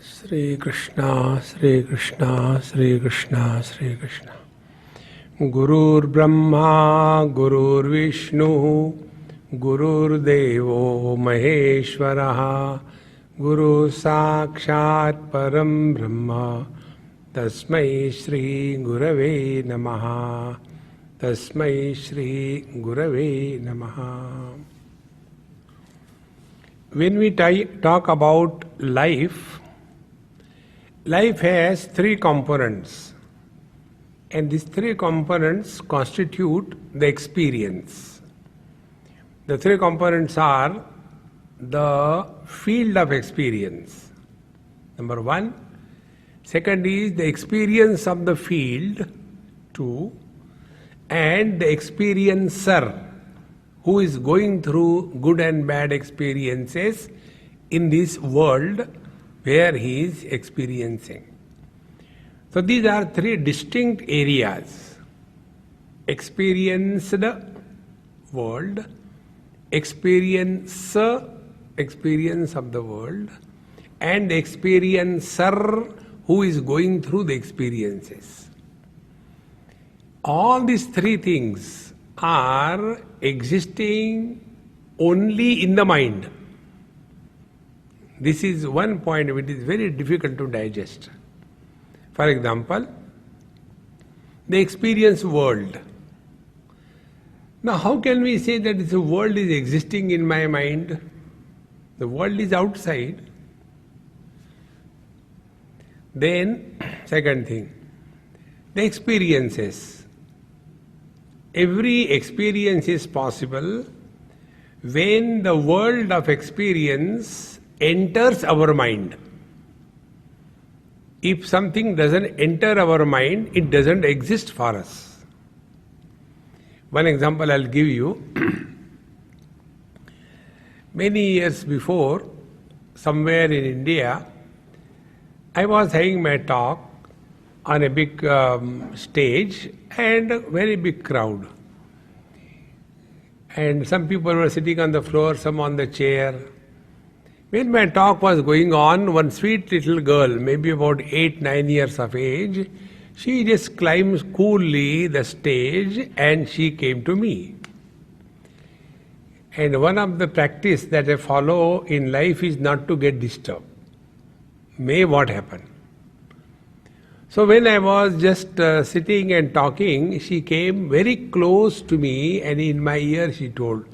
Sri Krishna, Sri Krishna, Sri Krishna, Sri Krishna. Gurur Brahma, Gurur Vishnu, Gurur Devo Maheshwaraha, Guru Sakshat Param Brahma, Tasmai Shri Gurave Namaha, Tasmai Shri Gurave Namaha. When we talk about life, life has three components, and these three components constitute the experience. The three components are the field of experience, number one. Second is the experience of the field, two, and the experiencer, who is going through good and bad experiences in this world where he is experiencing. So these are three distinct areas: experienced world, experience of the world, and experiencer who is going through the experiences. All these three things are existing only in the mind. This is one point which is very difficult to digest. For example, the experience world. Now, how can we say that this world is existing in my mind? The world is outside. Then, second thing, the experiences. Every experience is possible when the world of experience enters our mind. If something doesn't enter our mind, it doesn't exist for us. One example I'll give you. Many years before, somewhere in India, I was having my talk on a big stage and a very big crowd. And some people were sitting on the floor, some on the chair. When my talk was going on, one sweet little girl, maybe about 8-9 years of age, she just climbed coolly the stage and she came to me. And one of the practice that I follow in life is not to get disturbed. May what happen. So when I was just sitting and talking, she came very close to me and in my ear she told,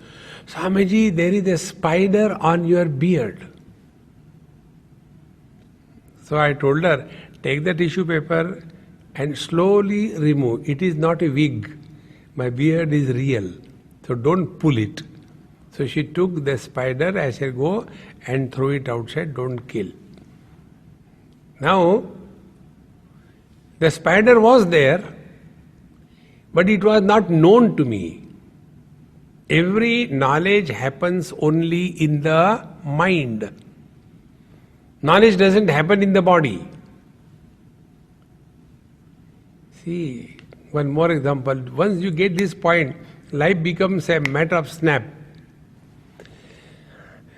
"Swamiji, there is a spider on your beard." So I told her, take the tissue paper and slowly remove. It is not a wig. My beard is real. So don't pull it. So she took the spider. I said, go and throw it outside, don't kill. Now, the spider was there, but it was not known to me. Every knowledge happens only in the mind. Knowledge doesn't happen in the body. See, one more example. Once you get this point, life becomes a matter of snap.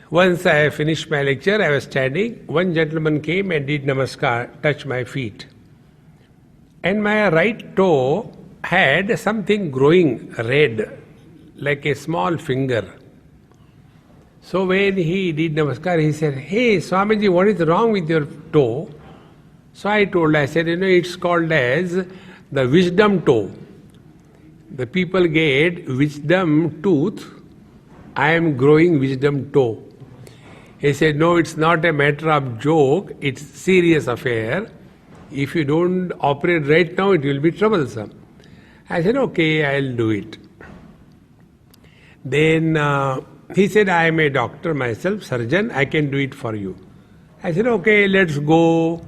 Once I finished my lecture, I was standing. One gentleman came and did namaskar, touched my feet. And my right toe had something growing red, like a small finger. So when he did namaskar, he said, "Hey Swamiji, what is wrong with your toe?" So I said, it's called as the wisdom toe. The people get wisdom tooth, I am growing wisdom toe. He said, no, it's not a matter of joke, it's serious affair. If you don't operate right now, it will be troublesome. I said, okay, I'll do it. Then he said, I am a doctor myself, surgeon, I can do it for you. I said, okay, let's go.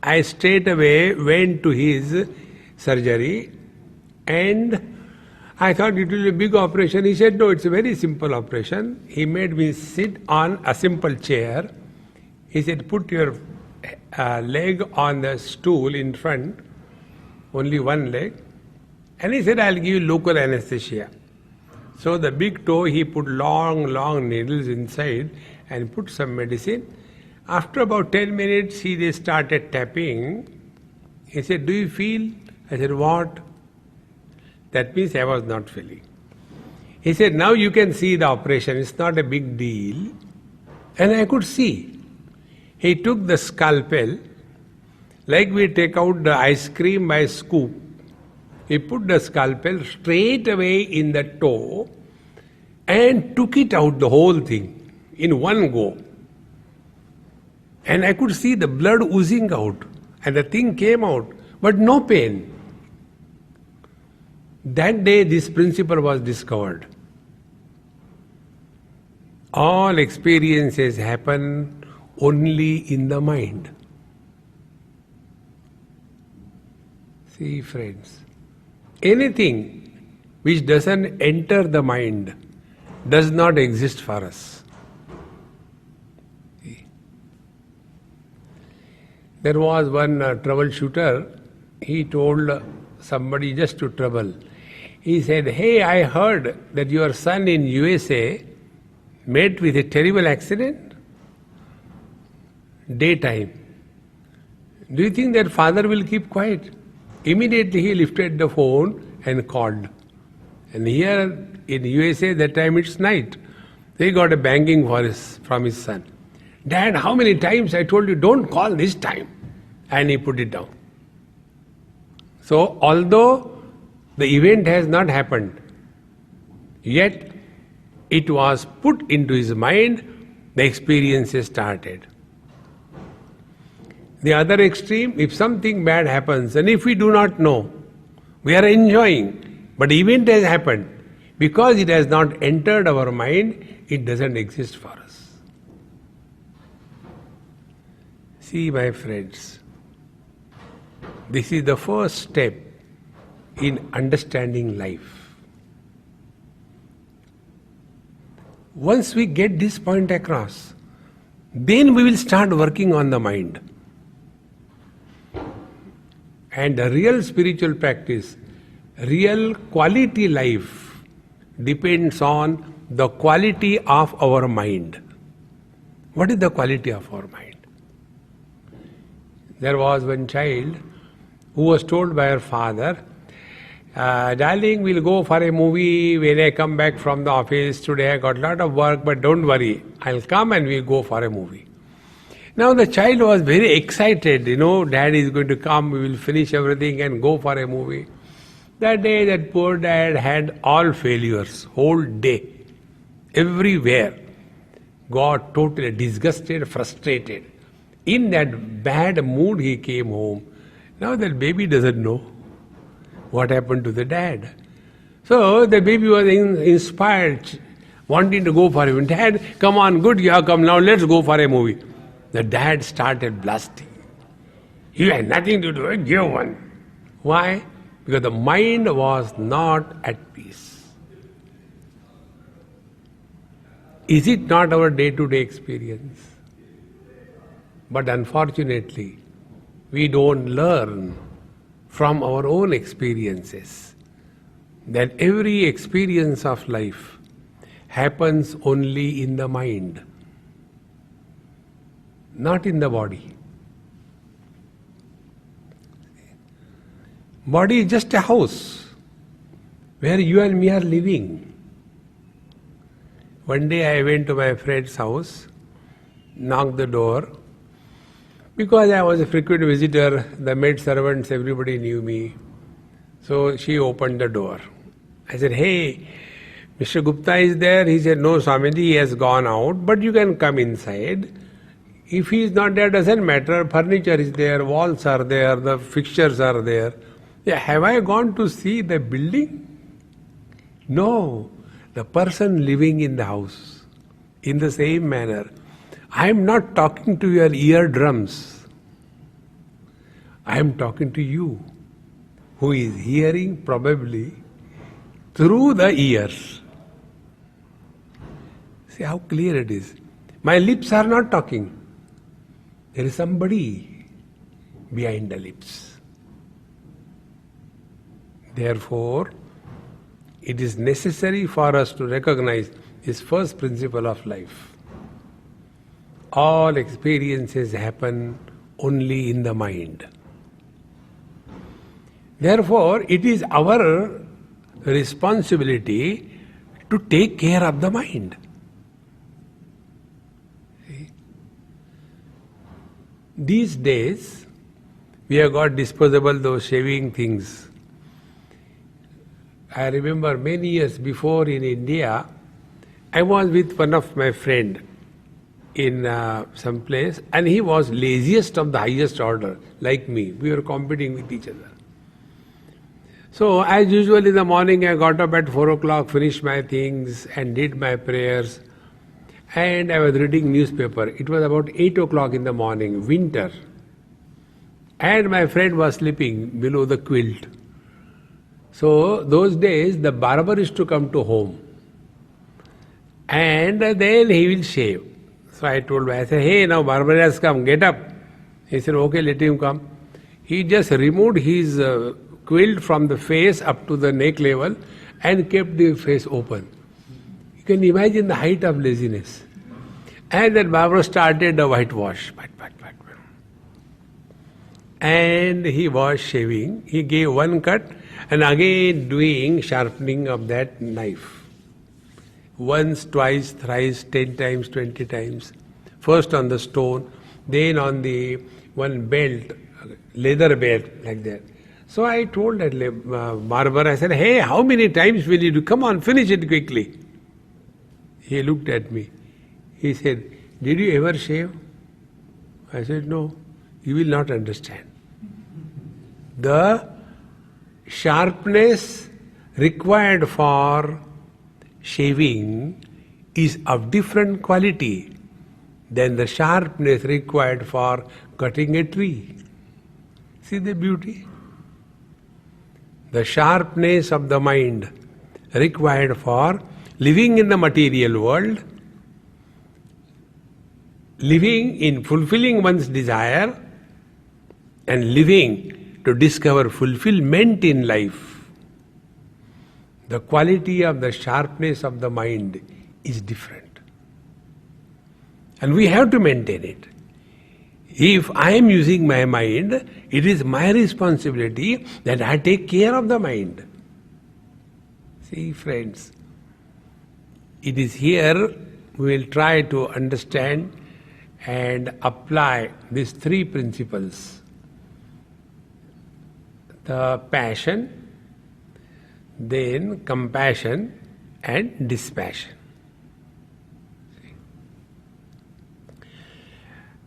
I straight away went to his surgery and I thought it will be a big operation. He said, no, it's a very simple operation. He made me sit on a simple chair. He said, put your leg on the stool in front, only one leg. And he said, I'll give you local anesthesia. So the big toe, he put long needles inside and put some medicine. After about 10 minutes, they started tapping. He said, "Do you feel?" I said, "What?" That means I was not feeling. He said, "Now you can see the operation. It's not a big deal." And I could see. He took the scalpel, like we take out the ice cream by scoop. He put the scalpel straight away in the toe and took it out, the whole thing, in one go. And I could see the blood oozing out, and the thing came out, but no pain. That day this principle was discovered. All experiences happen only in the mind. See, friends, anything which doesn't enter the mind does not exist for us. There was one troubleshooter, he told somebody just to trouble. He said, "Hey, I heard that your son in USA met with a terrible accident, daytime. Do you think that father will keep quiet?" Immediately he lifted the phone and called. And here in USA, that time it's night. He got a banging from his son. "Dad, how many times I told you don't call this time?" And he put it down. So although the event has not happened, yet it was put into his mind, the experiences started. The other extreme, if something bad happens, and if we do not know, we are enjoying, but the event has happened. Because it has not entered our mind, it doesn't exist for us. See, my friends, this is the first step in understanding life. Once we get this point across, then we will start working on the mind. And the real spiritual practice, real quality life, depends on the quality of our mind. What is the quality of our mind? There was one child who was told by her father, "Darling, we'll go for a movie when I come back from the office. Today I got a lot of work, but don't worry, I'll come and we'll go for a movie." Now the child was very excited, Dad is going to come, we will finish everything and go for a movie. That day that poor dad had all failures, whole day, everywhere. Got totally disgusted, frustrated. In that bad mood he came home. Now that baby doesn't know what happened to the dad. So the baby was inspired, wanting to go for a movie. "Dad, come on, good, you have come, now let's go for a movie." The dad started blasting. "You had nothing to do, give one." Why? Because the mind was not at peace. Is it not our day-to-day experience? But unfortunately, we don't learn from our own experiences that every experience of life happens only in the mind, not in the body. Body is just a house where you and me are living. One day I went to my friend's house, knocked the door. Because I was a frequent visitor, the maid servants, everybody knew me. So she opened the door. I said, "Hey, Mr. Gupta is there?" He said, "No, Swamiji, he has gone out, but you can come inside. If he is not there, doesn't matter. Furniture is there, walls are there, the fixtures are there." Yeah, have I gone to see the building? No, the person living in the house. In the same manner, I am not talking to your eardrums. I am talking to you, who is hearing probably through the ears. See how clear it is. My lips are not talking. There is somebody behind the lips. Therefore, it is necessary for us to recognize this first principle of life. all experiences happen only in the mind. Therefore, it is our responsibility to take care of the mind. See? These days, we have got disposable those shaving things. I remember many years before in India, I was with one of my friend in some place, and he was laziest of the highest order, like me. We were competing with each other. So, as usual in the morning, I got up at 4 o'clock, finished my things and did my prayers, and I was reading newspaper. It was about 8 o'clock in the morning, winter, and my friend was sleeping below the quilt. So, those days, the barber is to come to home, and then he will shave. So, I told him, I said, hey, now barber has come, get up. He said, okay, let him come. He just removed his quilt from the face up to the neck level and kept the face open. You can imagine the height of laziness. And then barber started the whitewash. And he was shaving. He gave one cut and again doing sharpening of that knife. Once, twice, thrice, 10 times, 20 times. First on the stone, then on the one belt, leather belt, like that. So I told that barber, I said, hey, how many times will you do? Come on, finish it quickly. He looked at me. He said, did you ever shave? I said, no. You will not understand. The sharpness required for shaving is of different quality than the sharpness required for cutting a tree. See the beauty? The sharpness of the mind required for living in the material world, living in fulfilling one's desire, and living to discover fulfillment in life. The quality of the sharpness of the mind is different. And we have to maintain it. If I am using my mind, it is my responsibility that I take care of the mind. See, friends, it is here we will try to understand and apply these three principles. The passion, then compassion and dispassion.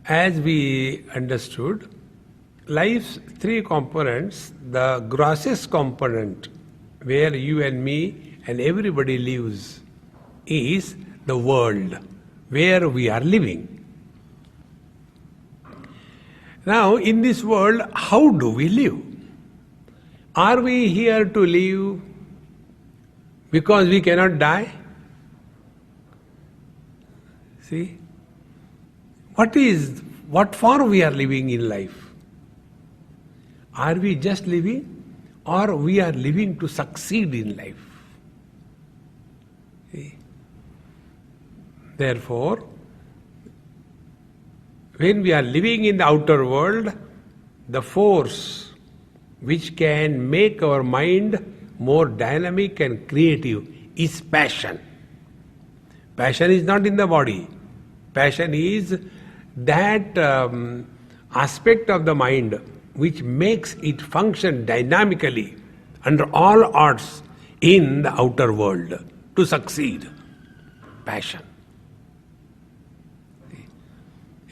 As we understood, life's three components, the grossest component where you and me and everybody lives is the world where we are living. Now, in this world, how do we live? Are we here to live because we cannot die? See? What for we are living in life? Are we just living or we are living to succeed in life? See? Therefore, when we are living in the outer world, the force which can make our mind more dynamic and creative is passion. Passion is not in the body. Passion is that aspect of the mind which makes it function dynamically under all odds in the outer world to succeed. Passion.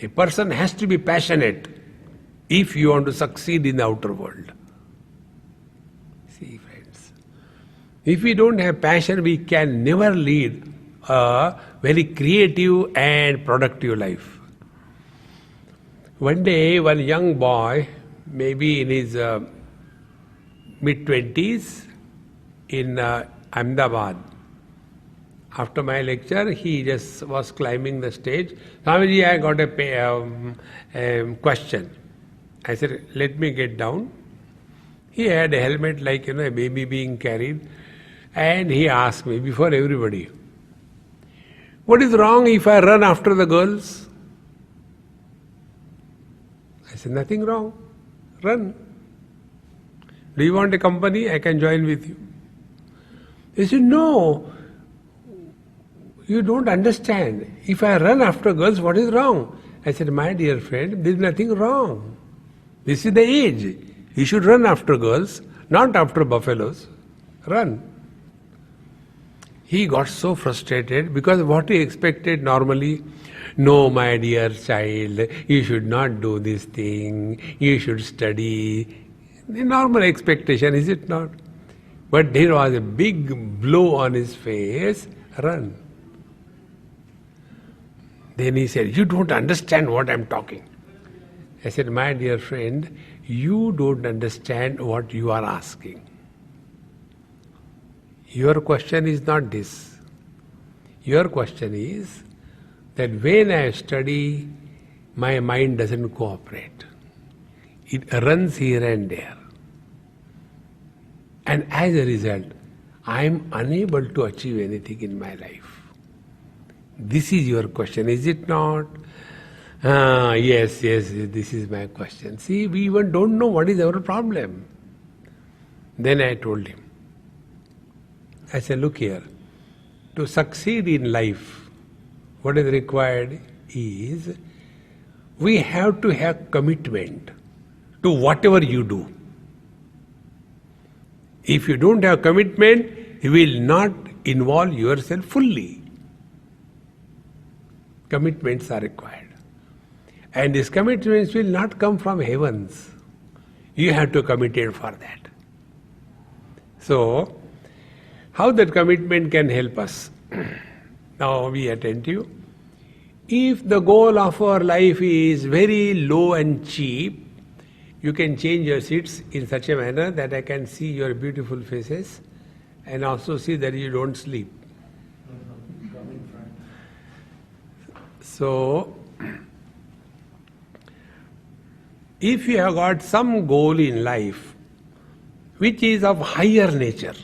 A person has to be passionate if you want to succeed in the outer world. See, friends, if we don't have passion, we can never lead a very creative and productive life. One day, one young boy, maybe in his mid-20s, in Ahmedabad, after my lecture, he just was climbing the stage. Swamiji, I got a question. I said, let me get down. He had a helmet like, a baby being carried. And he asked me, before everybody, what is wrong if I run after the girls? I said, nothing wrong. Run. Do you want a company? I can join with you. He said, no, you don't understand. If I run after girls, what is wrong? I said, my dear friend, there is nothing wrong. This is the age. You should run after girls, not after buffaloes. Run. He got so frustrated because what he expected normally, no, my dear child, you should not do this thing, you should study. The normal expectation, is it not? But there was a big blow on his face, run. Then he said, you don't understand what I'm talking. I said, my dear friend, you don't understand what you are asking. Your question is not this. Your question is that when I study, my mind doesn't cooperate. It runs here and there. And as a result, I am unable to achieve anything in my life. This is your question, is it not? Yes, this is my question. See, we even don't know what is our problem. Then I told him, I said, look here, to succeed in life, what is required is, we have to have commitment to whatever you do. If you don't have commitment, you will not involve yourself fully. Commitments are required. And these commitments will not come from heavens. You have to commit it for that. So, how that commitment can help us? Now be attentive. If the goal of our life is very low and cheap, you can change your seats in such a manner that I can see your beautiful faces and also see that you don't sleep. So, if you have got some goal in life which is of higher nature,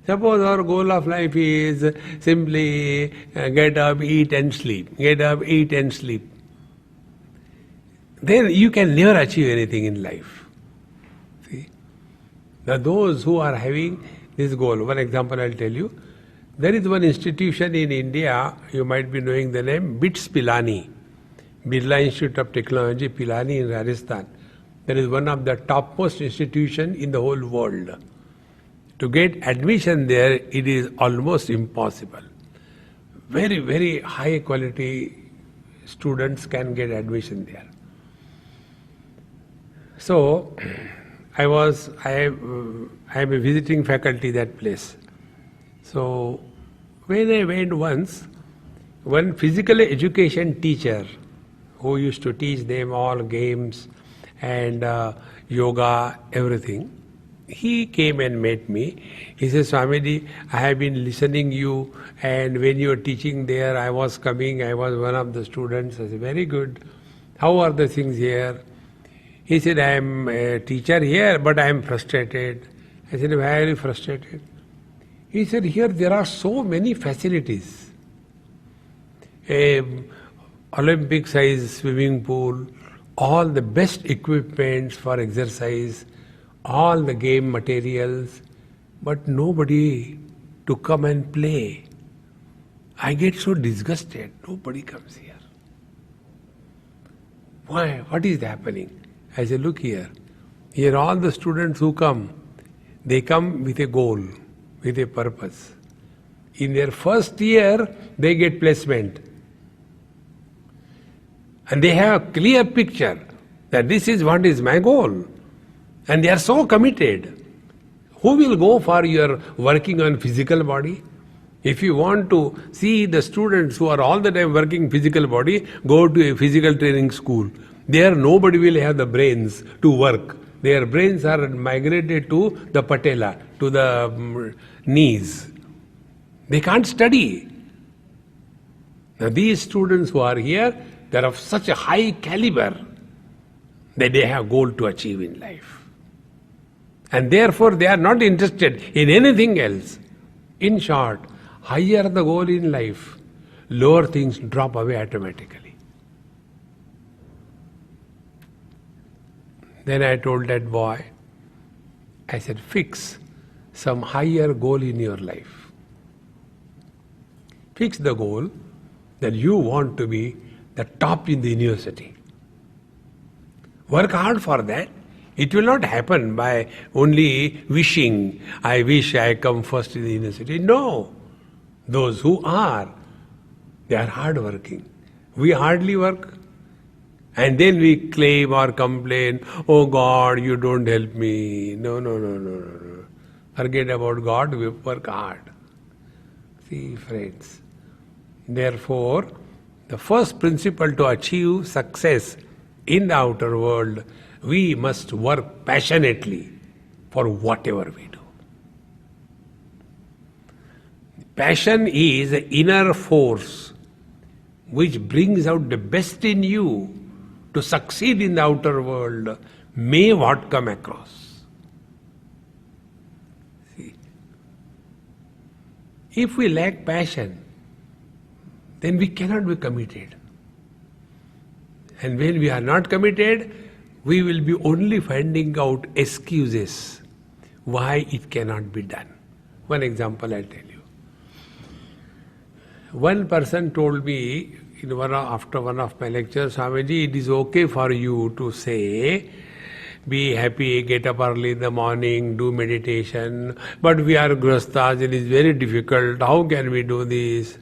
suppose our goal of life is simply get up, eat and sleep, get up, eat and sleep, then you can never achieve anything in life. See? Now those who are having this goal, one example I'll tell you, there is one institution in India, you might be knowing the name, BITS Pilani, Birla Institute of Technology, Pilani in Rajasthan. That is one of the topmost institution in the whole world. To get admission there, it is almost impossible. Very, very high quality students can get admission there. So, I am a visiting faculty that place. So, when I went once, one physical education teacher who used to teach them all games and yoga, everything, he came and met me. He says, Swamiji, I have been listening you, and when you were teaching there, I was coming, I was one of the students. I said, very good. How are the things here? He said, I am a teacher here, but I am frustrated. I said, why are you frustrated? He said, here there are so many facilities. Olympic size swimming pool, all the best equipments for exercise, all the game materials, but nobody to come and play. I get so disgusted. Nobody comes here. Why? What is happening? I say, look here. Here all the students who come, they come with a goal, with a purpose. In their first year, they get placement. And they have a clear picture that this is what is my goal. And they are so committed. Who will go for your working on physical body? If you want to see the students who are all the time working physical body, go to a physical training school. There nobody will have the brains to work. Their brains are migrated to the patella, to the knees. They can't study. Now these students who are here, they are of such a high caliber that they have goal to achieve in life. And therefore they are not interested in anything else. In short, higher the goal in life, lower things drop away automatically. Then I told that boy, I said, fix some higher goal in your life. Fix the goal that you want to be the top in the university. Work hard for that. It will not happen by only wishing, I wish I come first in the university. No. Those who are, they are hard working. We hardly work. And then we claim or complain, oh God, you don't help me. No. Forget about God, we work hard. See, friends. Therefore, the first principle to achieve success in the outer world, we must work passionately for whatever we do. Passion is the inner force which brings out the best in you to succeed in the outer world, may what come across. See, if we lack passion, then we cannot be committed. And when we are not committed, we will be only finding out excuses why it cannot be done. One example I'll tell you. One person told me after one of my lectures, Swamiji, it is okay for you to say, be happy, get up early in the morning, do meditation, but we are grahasthas, it is very difficult, how can we do this?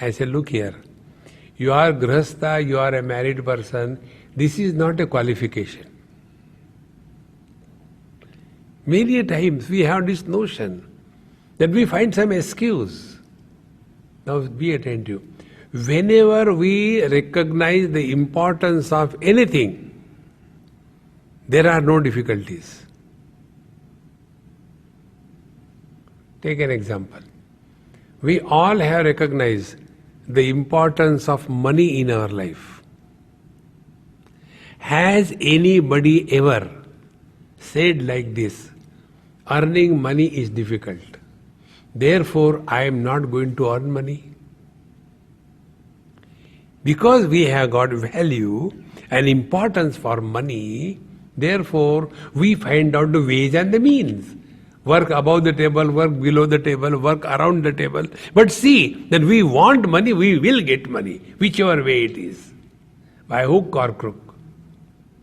I said, look here, you are grahastha, you are a married person, this is not a qualification. Many times we have this notion that we find some excuse. Now be attentive. Whenever we recognize the importance of anything, there are no difficulties. Take an example. We all have recognized the importance of money in our life. Has anybody ever said like this, earning money is difficult, therefore I am not going to earn money? Because we have got value and importance for money, therefore we find out the ways and the means. Work above the table, work below the table, work around the table. But see, that we want money, we will get money, whichever way it is, by hook or crook.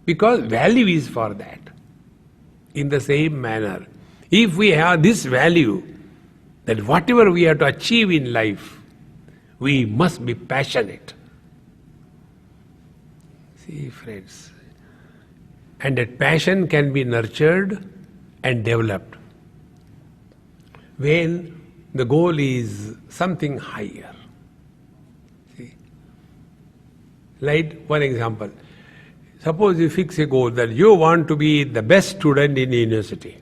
Because value is for that. In the same manner, if we have this value, that whatever we have to achieve in life, we must be passionate. See, friends, and that passion can be nurtured and developed when the goal is something higher. See, like one example. Suppose you fix a goal that you want to be the best student in university.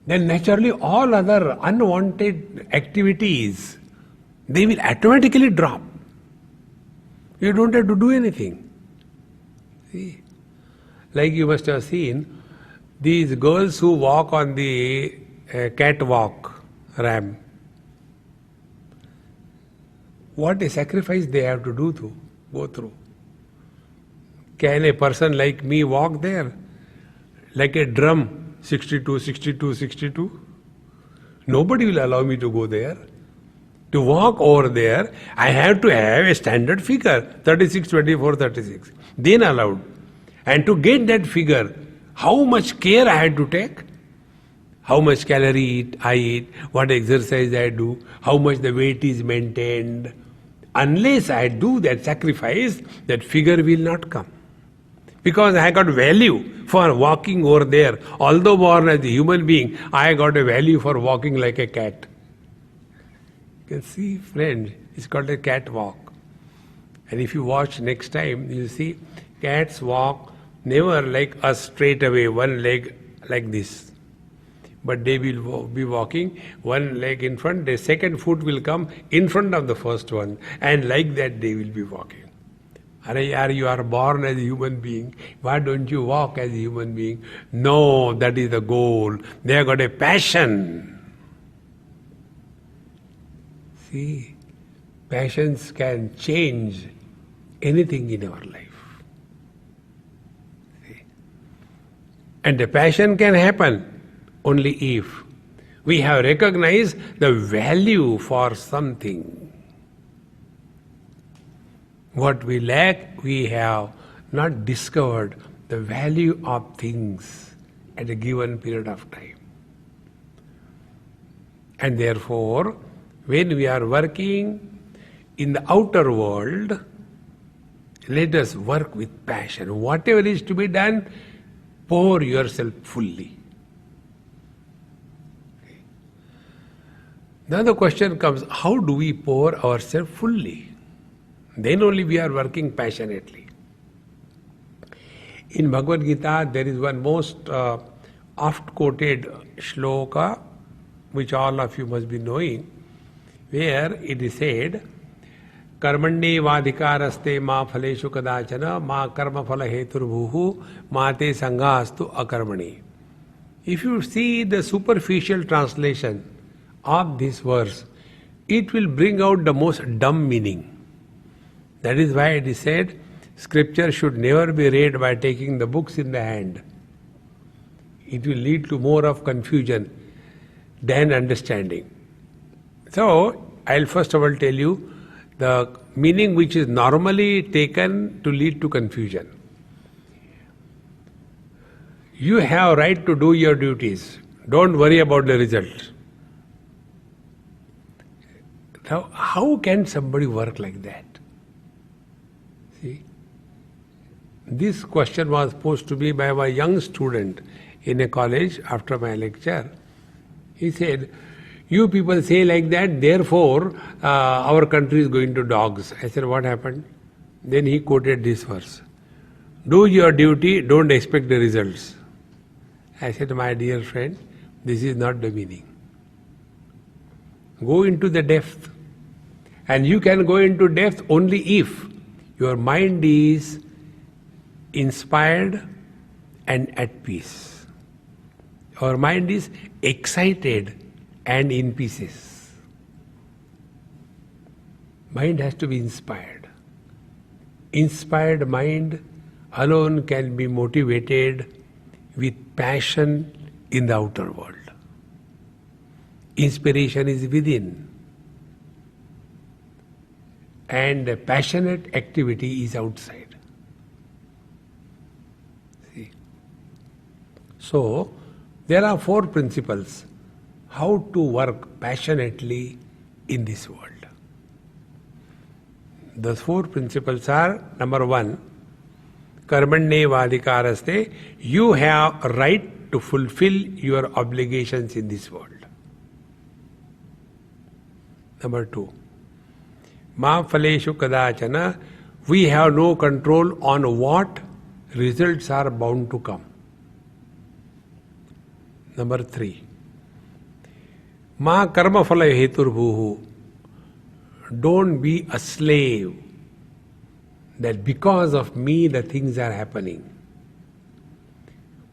Then naturally all other unwanted activities, they will automatically drop. You don't have to do anything. See, like you must have seen, these girls who walk on the catwalk ramp, what a sacrifice they have to go through. Can a person like me walk there? Like a drum, 62, 62, 62? Nobody will allow me to go there. To walk over there, I have to have a standard figure, 36, 24, 36. Then allowed. And to get that figure, how much care I had to take? How much calorie I eat, what exercise I do, how much the weight is maintained. Unless I do that sacrifice, that figure will not come. Because I got value for walking over there. Although born as a human being, I got a value for walking like a cat. You can see, friend, it's called a catwalk. And if you watch next time, you'll see cats walk never like us straight away, one leg like this. But they will be walking one leg in front, the second foot will come in front of the first one, and like that they will be walking. You are born as a human being, why don't you walk as a human being? No, that is the goal. They have got a passion. See, passions can change anything in our life. See. And the passion can happen only if we have recognized the value for something. What we lack, we have not discovered the value of things at a given period of time. And therefore, when we are working in the outer world, let us work with passion. Whatever is to be done, pour yourself fully. Now the question comes, how do we pour ourselves fully? Then only we are working passionately. In Bhagavad Gita, there is one most oft-quoted shloka, which all of you must be knowing, where it is said, Karmanye vadhikaraste ma phaleshu kadachana ma karma phala heturbhuhu ma te sanghastu akarmani. If you see the superficial translation of this verse, it will bring out the most dumb meaning. That is why it is said, scripture should never be read by taking the books in the hand. It will lead to more of confusion than understanding. So, I'll first of all tell you the meaning which is normally taken to lead to confusion. You have right to do your duties. Don't worry about the result. Now, how can somebody work like that? See, this question was posed to me by a young student in a college after my lecture. He said, you people say like that, therefore our country is going to dogs. I said, what happened? Then he quoted this verse. Do your duty, don't expect the results. I said, my dear friend, this is not the meaning. Go into the depth. And you can go into depth only if your mind is inspired and at peace. Our mind is excited and in pieces. Mind has to be inspired. Inspired mind alone can be motivated with passion in the outer world. Inspiration is within. And passionate activity is outside. See? So, there are 4 principles how to work passionately in this world. The 4 principles are, number 1, karmanye vadhikaraste, you have a right to fulfill your obligations in this world. Number 2, ma phaleshu kadachana, we have no control on what results are bound to come. Number 3, ma karma phala heturbhuhu, don't be a slave that because of me the things are happening.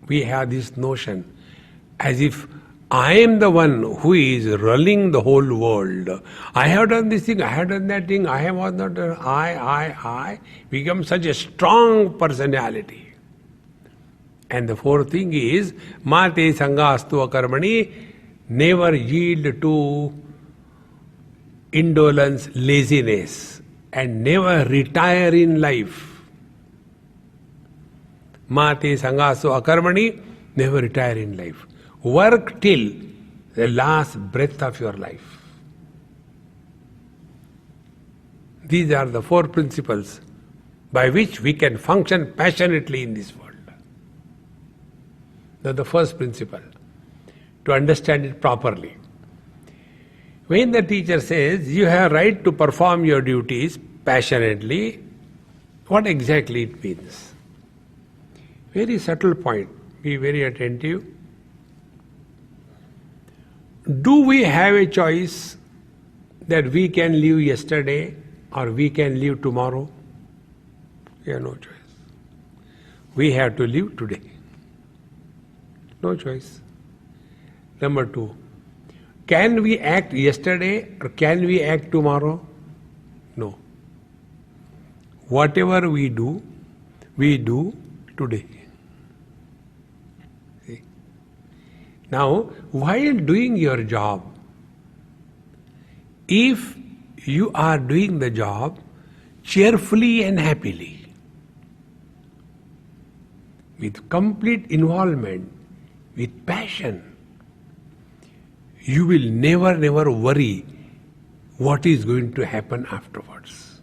We have this notion as if I am the one who is running the whole world. I have done this thing, I have done that thing, I have not done, I become such a strong personality. And the 4th thing is, ma te sanghastu akarmani, never yield to indolence, laziness, and never retire in life. Ma te sanghastu akarmani, never retire in life. Work till the last breath of your life. These are the 4 principles by which we can function passionately in this world. Now the first principle, to understand it properly. When the teacher says you have right to perform your duties passionately, what exactly it means? Very subtle point. Be very attentive. Do we have a choice that we can live yesterday or we can live tomorrow? We have no choice. We have to live today. No choice. Number 2, can we act yesterday or can we act tomorrow? No. Whatever we do today. Now, while doing your job, if you are doing the job cheerfully and happily, with complete involvement, with passion, you will never worry what is going to happen afterwards.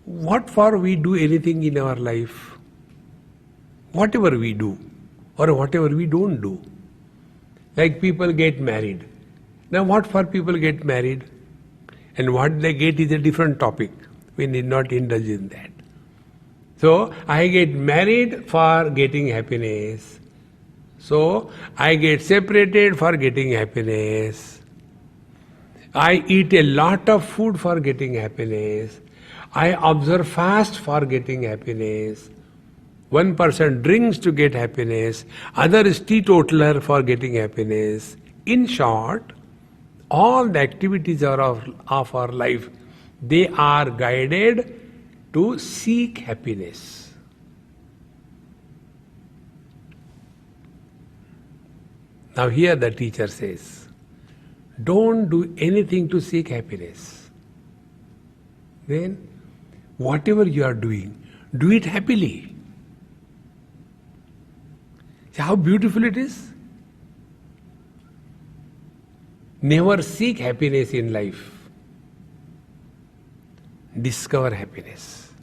What for we do anything in our life? Whatever we do or whatever we don't do. Like people get married. Now what for people get married? And what they get is a different topic. We need not indulge in that. So I get married for getting happiness. So I get separated for getting happiness. I eat a lot of food for getting happiness. I observe fast for getting happiness. One person drinks to get happiness, other is teetotaler for getting happiness. In short, all the activities of our life, they are guided to seek happiness. Now here the teacher says, don't do anything to seek happiness. Then, whatever you are doing, do it happily. See how beautiful it is? Never seek happiness in life. Discover happiness.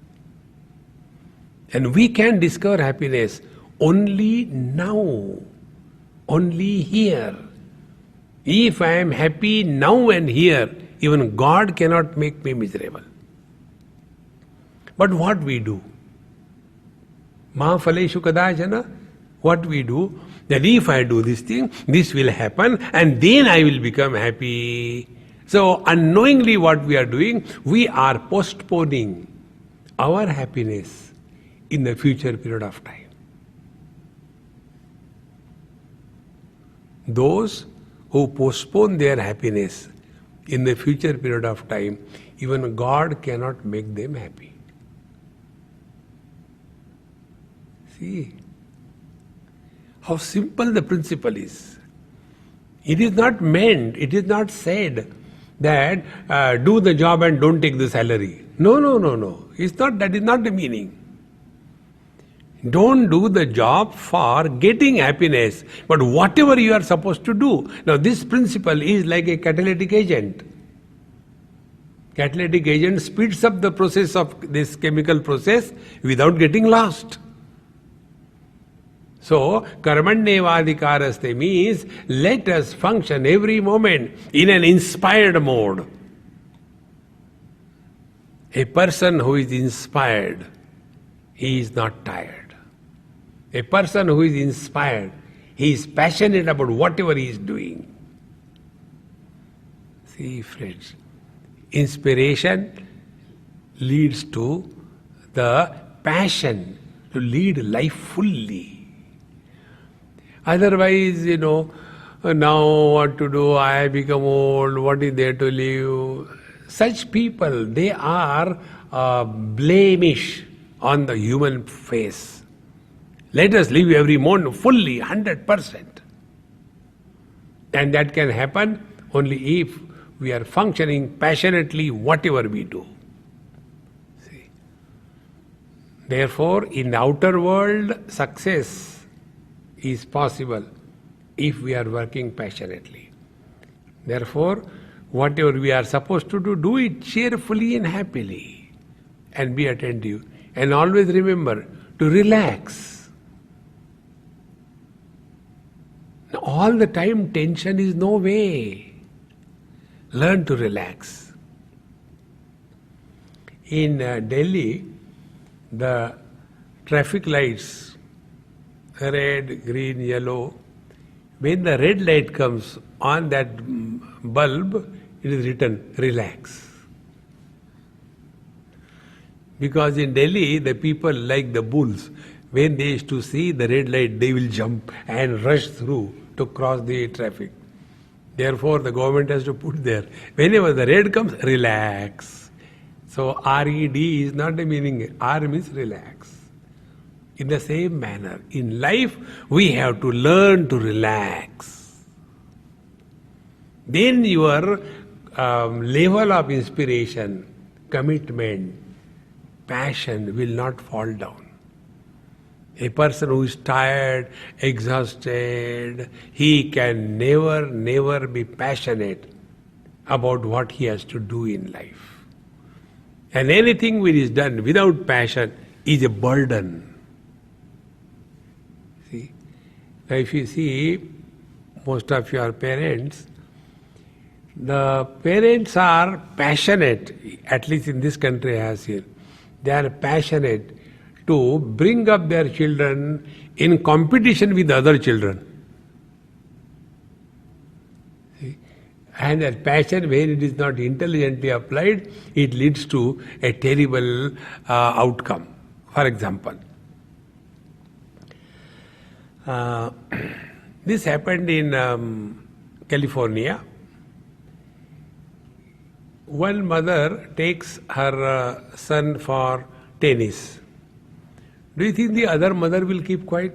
And we can discover happiness only now, only here. If I am happy now and here, even God cannot make me miserable. But what we do? Ma phaleshu kadachana. What we do? That if I do this thing, this will happen and then I will become happy. So unknowingly what we are doing, we are postponing our happiness in the future period of time. Those who postpone their happiness in the future period of time, even God cannot make them happy. See how simple the principle is. It is not meant, it is not said that do the job and don't take the salary. No. It's not, that is not the meaning. Don't do the job for getting happiness, but whatever you are supposed to do. Now this principle is like a catalytic agent. Catalytic agent speeds up the process of this chemical process without getting lost. So, karmanyevadhikaraste means let us function every moment in an inspired mode. A person who is inspired, he is not tired. A person who is inspired, he is passionate about whatever he is doing. See, friends, inspiration leads to the passion to lead life fully. Otherwise, now what to do, I become old, what is there to live? Such people, they are a blemish on the human face. Let us live every moment fully, 100%. And that can happen only if we are functioning passionately whatever we do. See? Therefore, in the outer world, success is possible if we are working passionately. Therefore, whatever we are supposed to do it cheerfully and happily and be attentive. And always remember to relax. All the time tension is no way. Learn to relax. In Delhi, the traffic lights, red, green, yellow, when the red light comes on that bulb, it is written, relax. Because in Delhi, the people like the bulls, when they used to see the red light, they will jump and rush through to cross the traffic. Therefore, the government has to put there, whenever the red comes, relax. So, RED is not the meaning, R means relax. In the same manner, in life, we have to learn to relax. Then your level of inspiration, commitment, passion will not fall down. A person who is tired, exhausted, he can never be passionate about what he has to do in life. And anything which is done without passion is a burden. See? Now if you see most of your parents, the parents are passionate, at least in this country I have seen, they are passionate to bring up their children in competition with other children. See? And that passion, when it is not intelligently applied, it leads to a terrible outcome. For example, this happened in California. One mother takes her son for tennis. Do you think the other mother will keep quiet?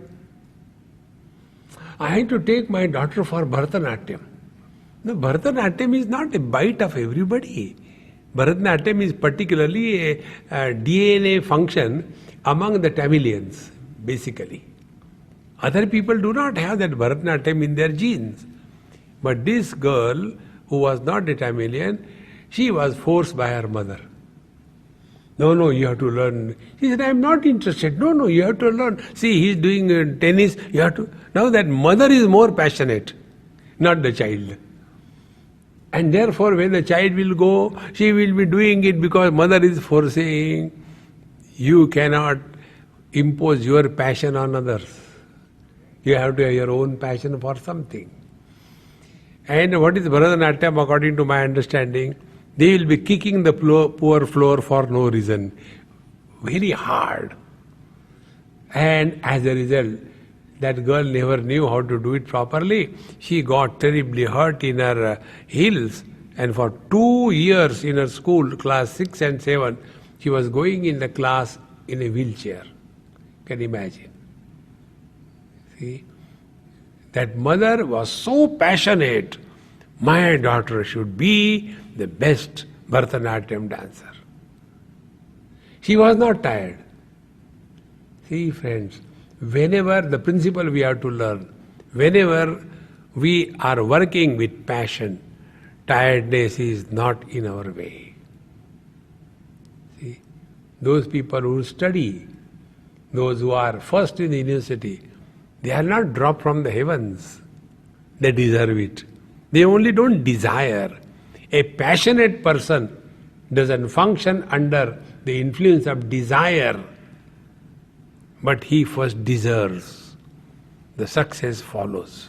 I had to take my daughter for Bharatanatyam. No, Bharatanatyam is not a bite of everybody. Bharatanatyam is particularly a DNA function among the Tamilians, basically. Other people do not have that Bharatanatyam in their genes. But this girl, who was not a Tamilian, she was forced by her mother. No, you have to learn. She said, I am not interested. No, you have to learn. See, he is doing tennis. You have to. Now that mother is more passionate, not the child. And therefore, when the child will go, she will be doing it because mother is forcing. You cannot impose your passion on others. You have to have your own passion for something. And what is Bharatanatyam according to my understanding? They will be kicking the poor floor for no reason. Very hard. And as a result, that girl never knew how to do it properly. She got terribly hurt in her heels. And for 2 years in her school, class 6 and 7, she was going in the class in a wheelchair. Can you imagine? See? That mother was so passionate. My daughter should be the best Bharatanatyam dancer. She was not tired. See, friends, whenever the principle we have to learn, whenever we are working with passion, tiredness is not in our way. See, those people who study, those who are first in the university, they are not dropped from the heavens. They deserve it. They only don't desire. A passionate person doesn't function under the influence of desire, but he first deserves. The success follows.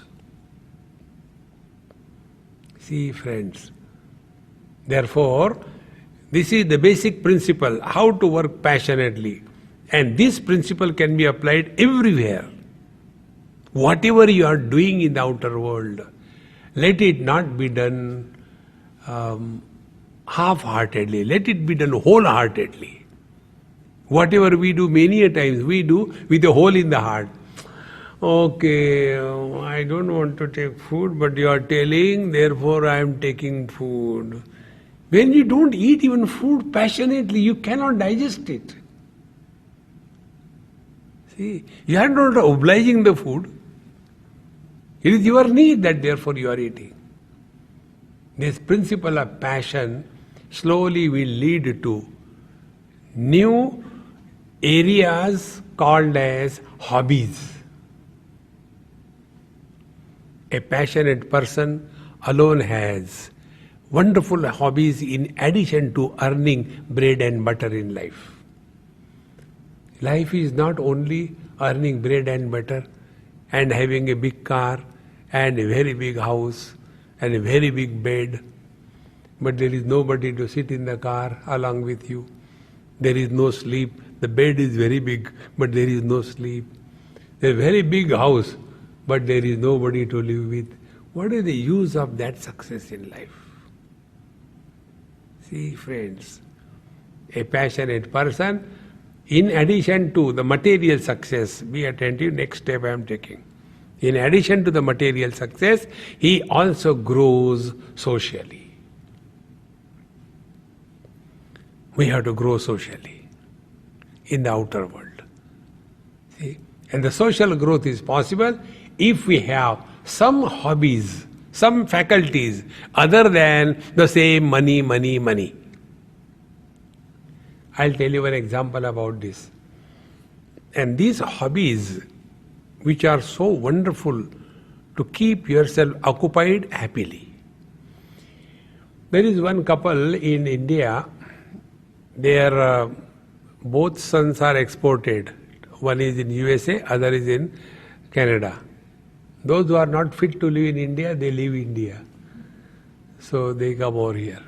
See, friends, therefore, this is the basic principle, how to work passionately. And this principle can be applied everywhere. Whatever you are doing in the outer world, let it not be done half-heartedly. Let it be done wholeheartedly. Whatever we do, many a times we do with a hole in the heart. Okay, I don't want to take food, but you are telling, therefore I am taking food. When you don't eat even food passionately, you cannot digest it. See, you are not obliging the food. It is your need that therefore you are eating. This principle of passion slowly will lead to new areas called as hobbies. A passionate person alone has wonderful hobbies in addition to earning bread and butter in life. Life is not only earning bread and butter and having a big car and a very big house and a very big bed, but there is nobody to sit in the car along with you. There is no sleep. The bed is very big, but there is no sleep. A very big house, but there is nobody to live with. What is the use of that success in life? See, friends, a passionate person In addition to the material success, be attentive, next step I am taking. In addition to the material success, he also grows socially. We have to grow socially in the outer world. See? And the social growth is possible if we have some hobbies, some faculties other than the same money, money, money. I'll tell you an example about this. And these hobbies, which are so wonderful to keep yourself occupied happily. There is one couple in India, their both sons are exported. One is in USA, other is in Canada. Those who are not fit to live in India, they leave India. So they come over here.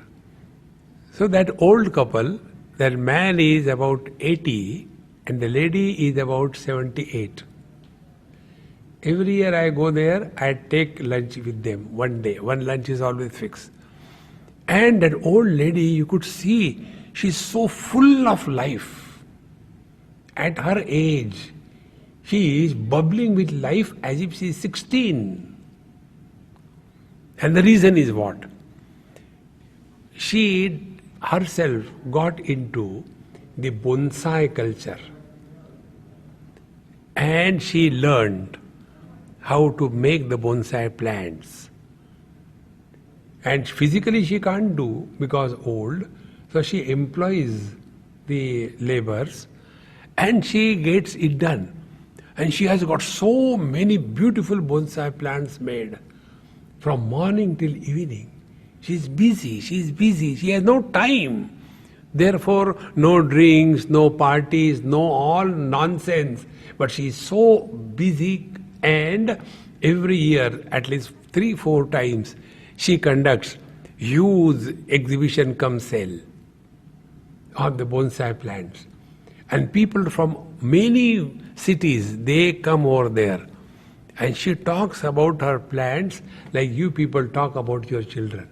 So that old couple, that man is about 80 and the lady is about 78. Every year I go there, I take lunch with them one day. One lunch is always fixed. And that old lady, you could see, she's so full of life. At her age, she is bubbling with life as if she is 16. And the reason is what? She herself got into the bonsai culture. And she learned how to make the bonsai plants. And physically she can't do because old, so she employs the laborers and she gets it done. And she has got so many beautiful bonsai plants made from morning till evening. She's busy, she has no time. Therefore, no drinks, no parties, no all nonsense. But she is so busy, and every year, at least 3-4 times, she conducts huge exhibition cum sale of the bonsai plants. And people from many cities, they come over there. And she talks about her plants like you people talk about your children.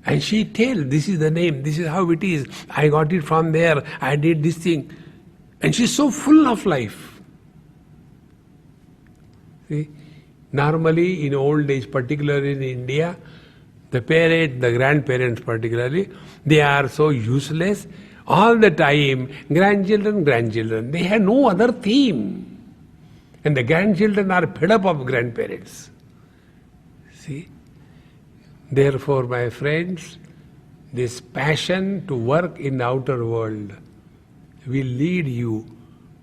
And she tells, this is the name, this is how it is, I got it from there, I did this thing. And she's so full of life. See, normally in old age, particularly in India, the parents, the grandparents particularly, they are so useless. All the time, grandchildren, they have no other theme. And the grandchildren are fed up of grandparents. See? Therefore, my friends, this passion to work in the outer world will lead you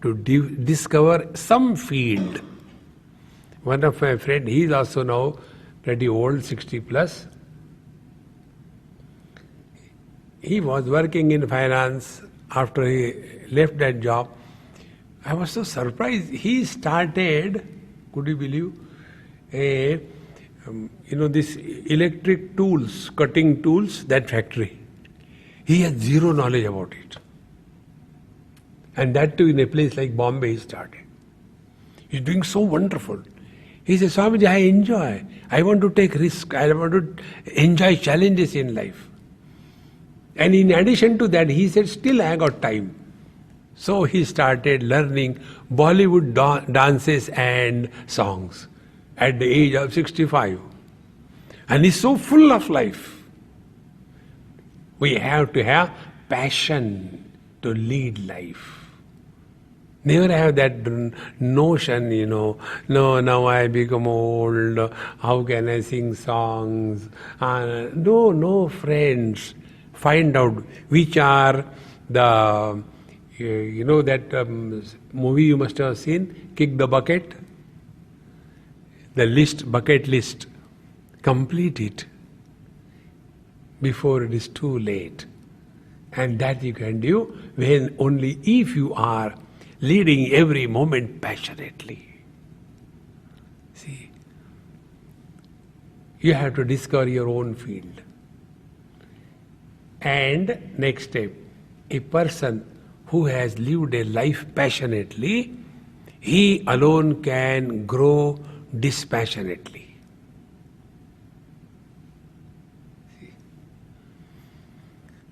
to discover some field. One of my friends, he is also now pretty old, 60 plus. He was working in finance. After he left that job, I was so surprised. He started, could you believe, this electric tools, cutting tools, that factory. He has zero knowledge about it. And that too in a place like Bombay he started. He's doing so wonderful. He says, Swamiji, I enjoy. I want to take risk. I want to enjoy challenges in life. And in addition to that, he said, still I got time. So he started learning Bollywood dances and songs at the age of 65. And he's so full of life. We have to have passion to lead life. Never have that notion, no, now I become old, how can I sing songs? No, friends. Find out which are the, that movie you must have seen, Kick the Bucket? The list, bucket list. Complete it before it is too late. And that you can do when only if you are leading every moment passionately. See, you have to discover your own field. And next step, a person who has lived a life passionately, he alone can grow dispassionately.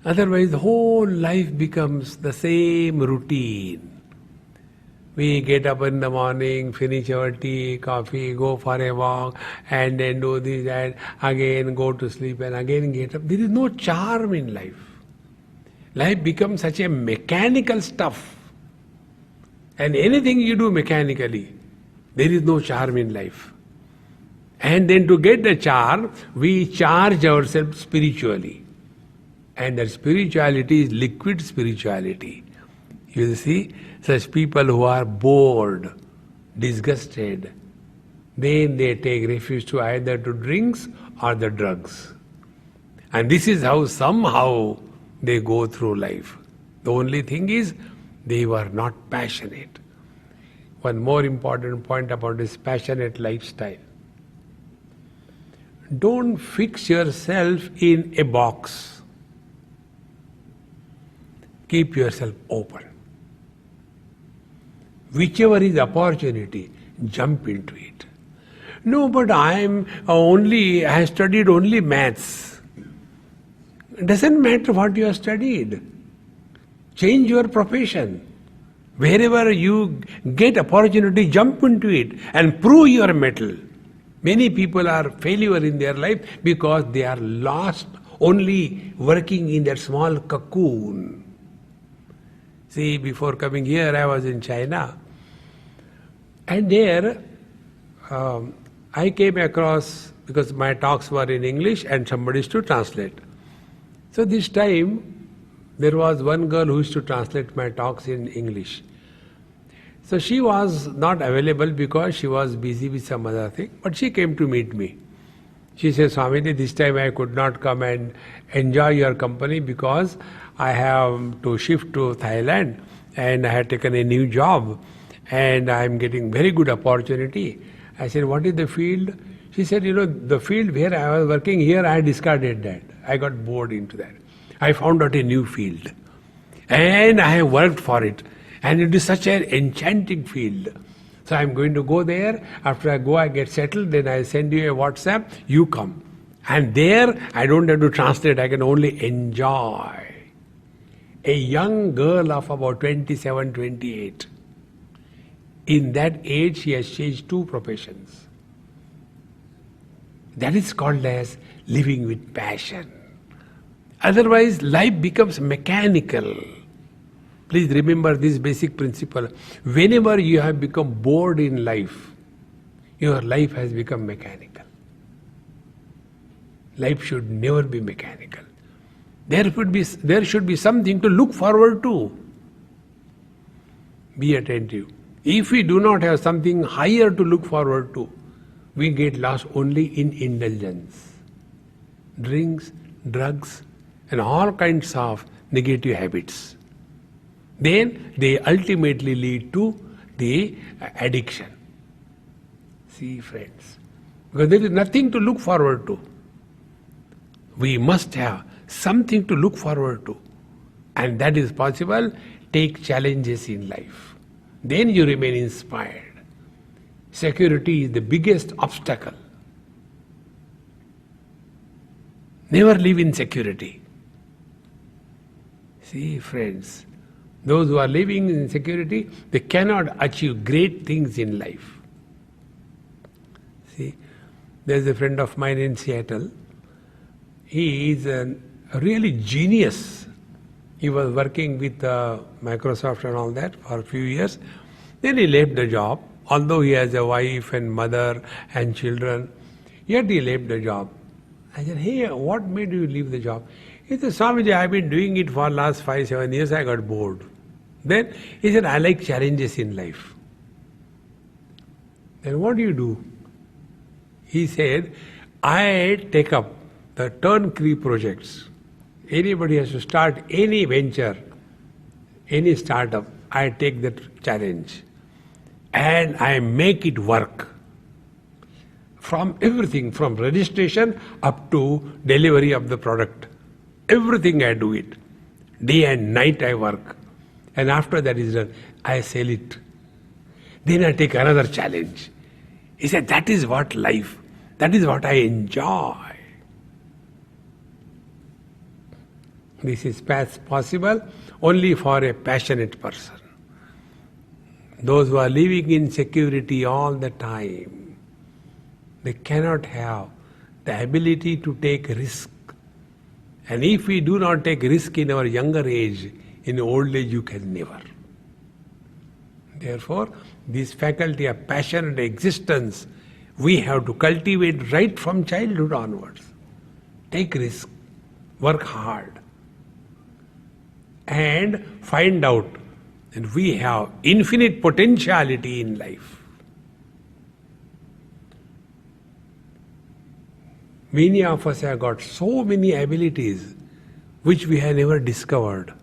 Otherwise, the whole life becomes the same routine. We get up in the morning, finish our tea, coffee, go for a walk, and then do this, that, again go to sleep, and again get up. There is no charm in life. Life becomes such a mechanical stuff. And anything you do mechanically, there is no charm in life. And then to get the charm, we charge ourselves spiritually. And that spirituality is liquid spirituality. You will see such people who are bored, disgusted, then they take refuge to either to drinks or the drugs. And this is how somehow they go through life. The only thing is, they were not passionate. One more important point about this passionate lifestyle. Don't fix yourself in a box. Keep yourself open. Whichever is opportunity, jump into it. No, but I have studied only maths. It doesn't matter what you have studied. Change your profession. Wherever you get opportunity, jump into it and prove your mettle. Many people are failure in their life because they are lost only working in that small cocoon. See, before coming here, I was in China. And there, I came across, because my talks were in English and somebody used to translate. So this time, there was one girl who used to translate my talks in English. So she was not available because she was busy with some other thing, but she came to meet me. She said, Swami, this time I could not come and enjoy your company because I have to shift to Thailand and I had taken a new job and I am getting very good opportunity. I said, what is the field? She said, the field where I was working here, I discarded that. I got bored into that. I found out a new field and I have worked for it. And it is such an enchanting field. So I am going to go there. After I go, I get settled. Then I send you a WhatsApp. You come. And there, I don't have to translate. I can only enjoy. A young girl of about 27, 28. In that age, she has changed 2 professions. That is called as living with passion. Otherwise, life becomes mechanical. Please remember this basic principle. Whenever you have become bored in life, your life has become mechanical. Life should never be mechanical. There should be something to look forward to. Be attentive. If we do not have something higher to look forward to, we get lost only in indulgence. Drinks, drugs, and all kinds of negative habits. Then they ultimately lead to the addiction. See, friends, because there is nothing to look forward to. We must have something to look forward to. And that is possible. Take challenges in life. Then you remain inspired. Security is the biggest obstacle. Never live in security. See, friends, those who are living in security, they cannot achieve great things in life. See, there's a friend of mine in Seattle. He is a really genius. He was working with Microsoft and all that for a few years. Then he left the job, although he has a wife and mother and children. Yet he left the job. I said, hey, what made you leave the job? He said, Swamiji, I've been doing it for last 5-7 years, I got bored. Then he said, I like challenges in life. Then what do? He said, I take up the turnkey projects. Anybody has to start any venture, any startup, I take that challenge. And I make it work. From everything, from registration up to delivery of the product. Everything I do it. Day and night I work. And after that is done, I sell it. Then I take another challenge. He said, that is what life, that is what I enjoy. This is possible only for a passionate person. Those who are living in security all the time, they cannot have the ability to take risk. And if we do not take risk in our younger age, in old age you can never. Therefore, this faculty of passionate existence, we have to cultivate right from childhood onwards. Take risk, work hard, and find out that we have infinite potentiality in life. Many of us have got so many abilities which we have never discovered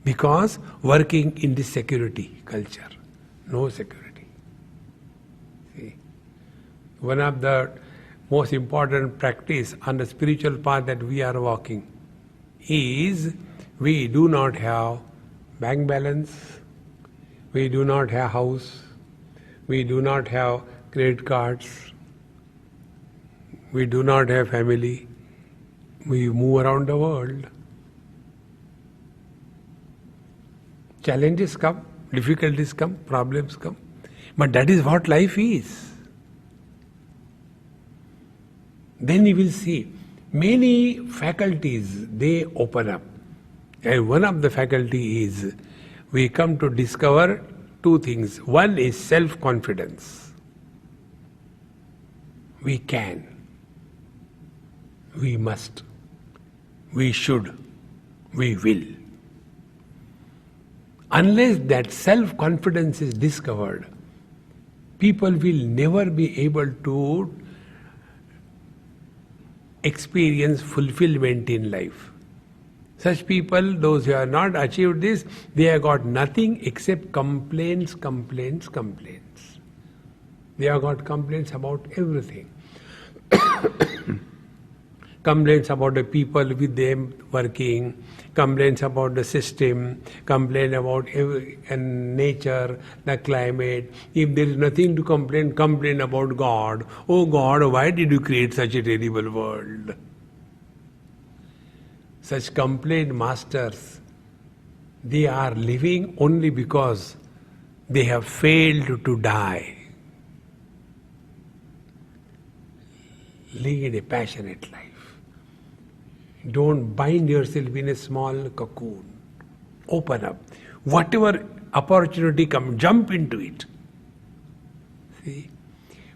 because working in this security culture. No security. See, one of the most important practice on the spiritual path that we are walking is we do not have bank balance, we do not have house, we do not have credit cards, we do not have family, we move around the world. Challenges come, difficulties come, problems come, but that is what life is. Then you will see many faculties, they open up. And one of the faculty is we come to discover two things. One is self-confidence. We can, we must, we should, we will. Unless that self-confidence is discovered, people will never be able to experience fulfillment in life. Such people, those who have not achieved this, they have got nothing except complaints, complaints, complaints. They have got complaints about everything. Complaints about the people with them working, complaints about the system, complain about nature, the climate. If there is nothing to complain, complain about God. Oh God, why did you create such a terrible world? Such complaint masters, they are living only because they have failed to die. Lead a passionate life. Don't bind yourself in a small cocoon. Open up. Whatever opportunity comes, jump into it. See,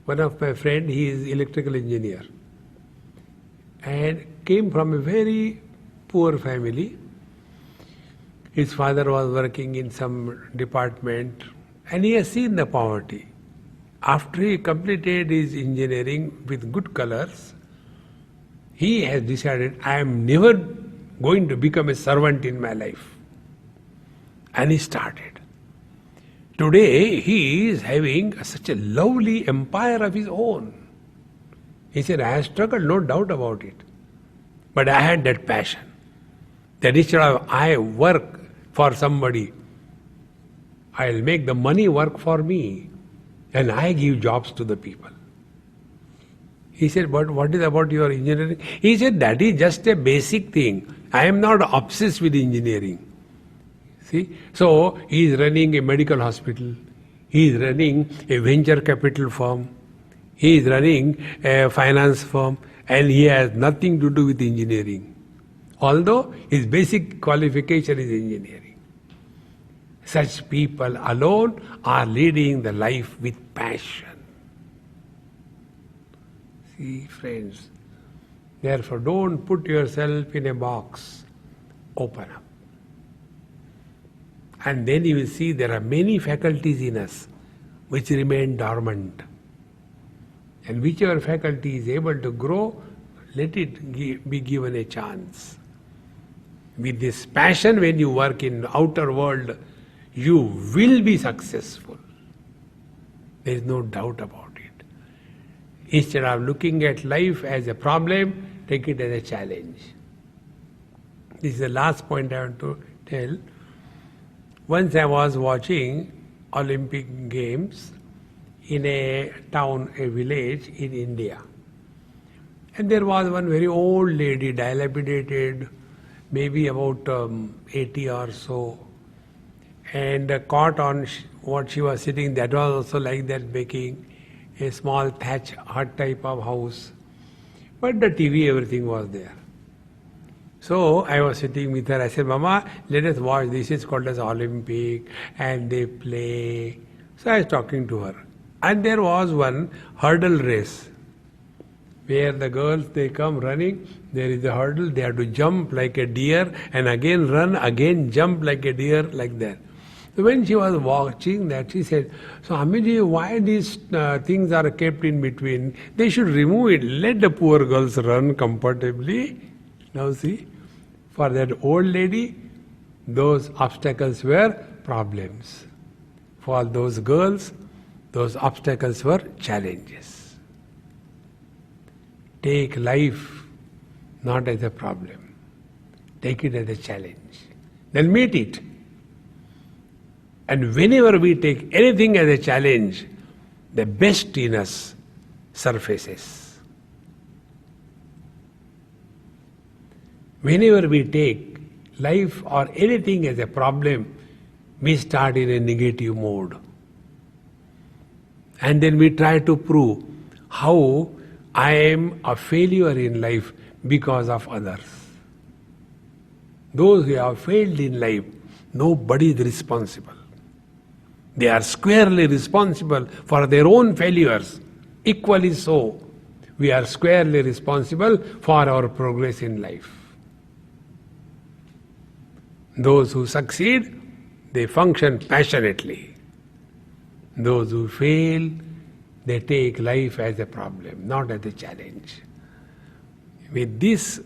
one of my friends, he is electrical engineer and came from a very poor family. His father was working in some department and he has seen the poverty. After he completed his engineering with good colors, he has decided, I am never going to become a servant in my life. And he started. Today he is having such a lovely empire of his own. He said, I have struggled, no doubt about it. But I had that passion. That instead of I work for somebody, I'll make the money work for me and I give jobs to the people. He said, but what is about your engineering? He said, that is just a basic thing. I am not obsessed with engineering. See? So, he is running a medical hospital. He is running a venture capital firm. He is running a finance firm. And he has nothing to do with engineering. Although his basic qualification is engineering. Such people alone are leading the life with passion. See, friends, therefore don't put yourself in a box. Open up. And then you will see there are many faculties in us which remain dormant. And whichever faculty is able to grow, let it be given a chance. With this passion, when you work in the outer world, you will be successful. There is no doubt about it. Instead of looking at life as a problem, take it as a challenge. This is the last point I want to tell. Once I was watching Olympic Games in a town, a village in India. And there was one very old lady, dilapidated, maybe about 80 or so, and caught on what she was sitting. That was also like that, making a small thatch hut type of house. But the TV, everything was there. So I was sitting with her. I said, Mama, let us watch. This is called as Olympic, and they play. So I was talking to her. And there was one hurdle race, where the girls, they come running, there is a hurdle, they have to jump like a deer, and again run, again jump like a deer, like that. So when she was watching that, she said, so Amiji, why these things are kept in between? They should remove it. Let the poor girls run comfortably. Now see, for that old lady, those obstacles were problems. For those girls, those obstacles were challenges. Take life not as a problem. Take it as a challenge. Then meet it. And whenever we take anything as a challenge, the best in us surfaces. Whenever we take life or anything as a problem, we start in a negative mode. And then we try to prove how I am a failure in life because of others. Those who have failed in life, nobody is responsible. They are squarely responsible for their own failures. Equally so, we are squarely responsible for our progress in life. Those who succeed, they function passionately. Those who fail, they take life as a problem, not as a challenge. With this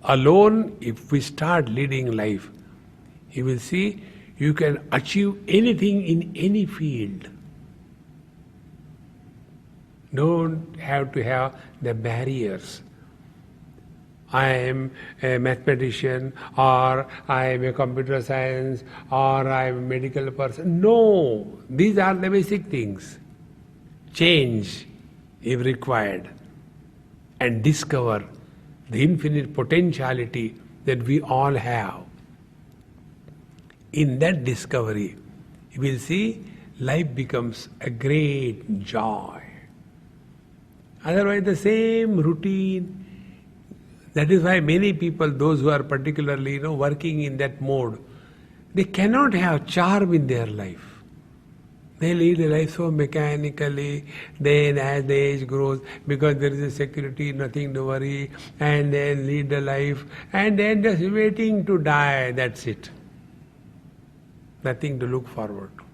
alone, if we start leading life, you will see you can achieve anything in any field. Don't have to have the barriers. I am a mathematician, or I am a computer science, or I am a medical person. No, these are the basic things. Change if required, and discover the infinite potentiality that we all have. In that discovery, you will see life becomes a great joy. Otherwise, the same routine. That is why many people, those who are particularly working in that mode, they cannot have charm in their life. They lead a life so mechanically. Then as the age grows, because there is a security, nothing to worry, and then lead a life, and then just waiting to die, that's it. Nothing to look forward to.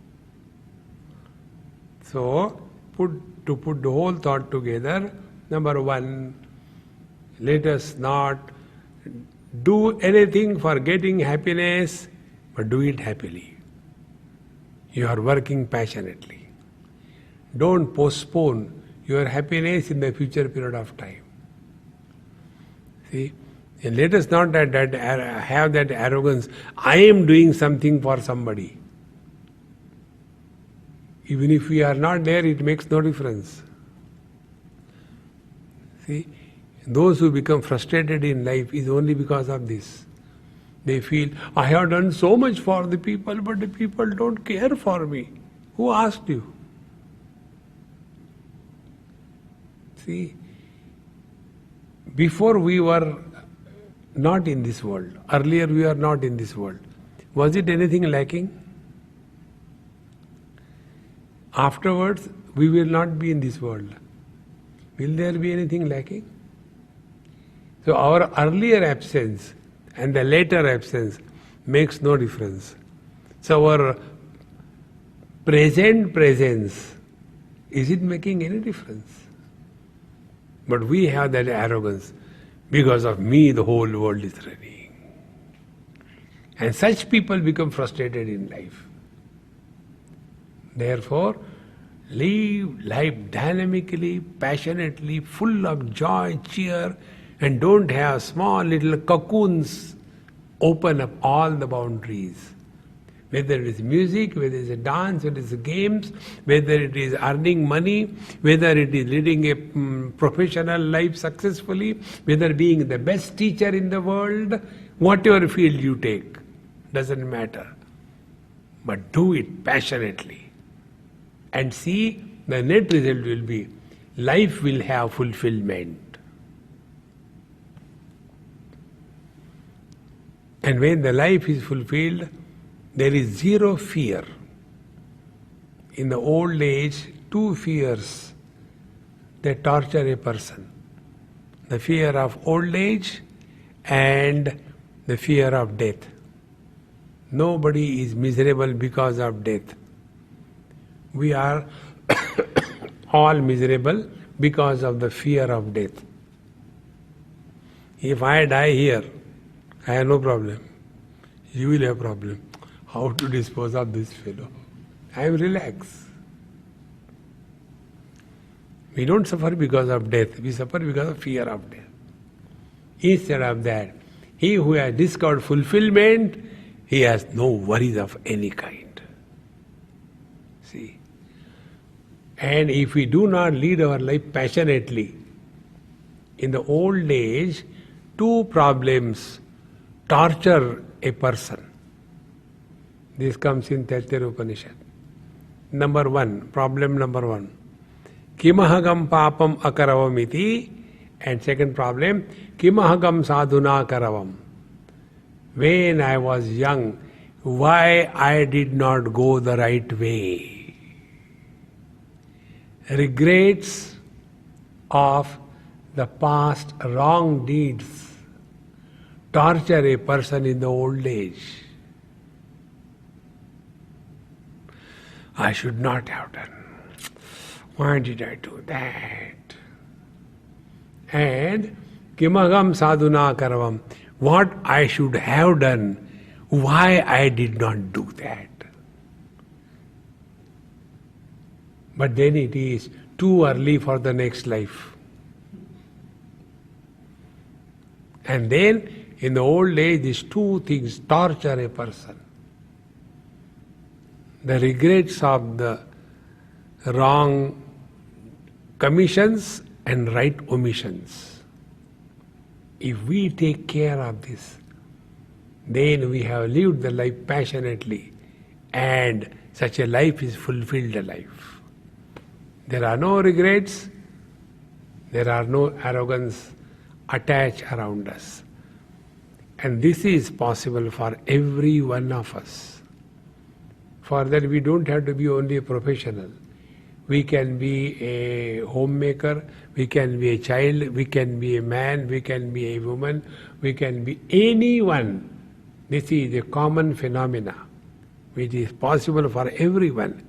So, to put the whole thought together, number one, let us not do anything for getting happiness, but do it happily. You are working passionately. Don't postpone your happiness in the future period of time. See? And let us not have that arrogance, I am doing something for somebody. Even if we are not there, it makes no difference. See? Those who become frustrated in life is only because of this. They feel, I have done so much for the people, but the people don't care for me. Who asked you? See, before we were not in this world, earlier we were not in this world. Was it anything lacking? Afterwards, we will not be in this world. Will there be anything lacking? So our earlier absence and the later absence makes no difference. So our present presence, is it making any difference? But we have that arrogance. Because of me, the whole world is running. And such people become frustrated in life. Therefore, live life dynamically, passionately, full of joy, cheer, and don't have small little cocoons open up all the boundaries. Whether it is music, whether it is a dance, whether it is games, whether it is earning money, whether it is leading a professional life successfully, whether being the best teacher in the world, Whatever field you take, doesn't matter. But do it passionately. And see, the net result will be, life will have fulfillment. And when the life is fulfilled, there is zero fear. In the old age, two fears that torture a person. The fear of old age and the fear of death. Nobody is miserable because of death. We are all miserable because of the fear of death. If I die here, I have no problem. You will have problem. How to dispose of this fellow? I am relaxed. We don't suffer because of death. We suffer because of fear of death. Instead of that, he who has discovered fulfillment, he has no worries of any kind. See? And if we do not lead our life passionately, in the old age, two problems torture a person. This comes in Taittiriya Upanishad. Problem number one. Kimahagam papam akaravam iti. And second problem, kimahagam sadhuna karavam. When I was young, why I did not go the right way? Regrets of the past wrong deeds torture a person in the old age. I should not have done. Why did I do that? And kimagam sadhuna karavam. What I should have done, why I did not do that. But then it is too early for the next life. And then in the old age, these two things torture a person. The regrets of the wrong commissions and right omissions. If we take care of this, then we have lived the life passionately, and such a life is fulfilled a life. There are no regrets, there are no arrogance attached around us. And this is possible for every one of us. For that we don't have to be only a professional. We can be a homemaker, we can be a child, we can be a man, we can be a woman, we can be anyone. This is a common phenomena which is possible for everyone.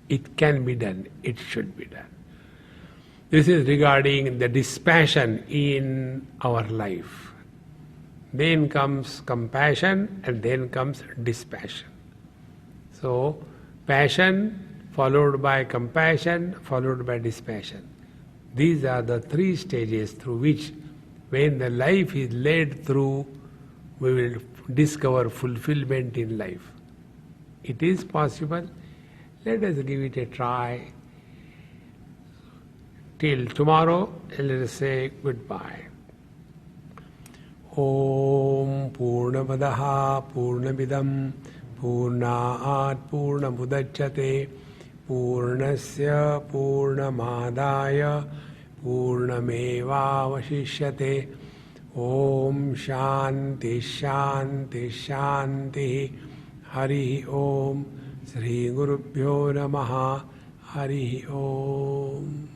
It can be done, it should be done. This is regarding the dispassion in our life. Then comes compassion and then comes dispassion. So, passion followed by compassion, followed by dispassion. These are the three stages through which, when the life is led through, we will discover fulfillment in life. It is possible. Let us give it a try. Till tomorrow, let us say goodbye. Om Purnamadaha Purnamidam Purnaat Purnamudachyate Purnasya Purnamadaya Purnamevavashishyate. Om Shanti Shanti Shanti. Hari Om. Sri Gurubhyo Namaha. Hari Om.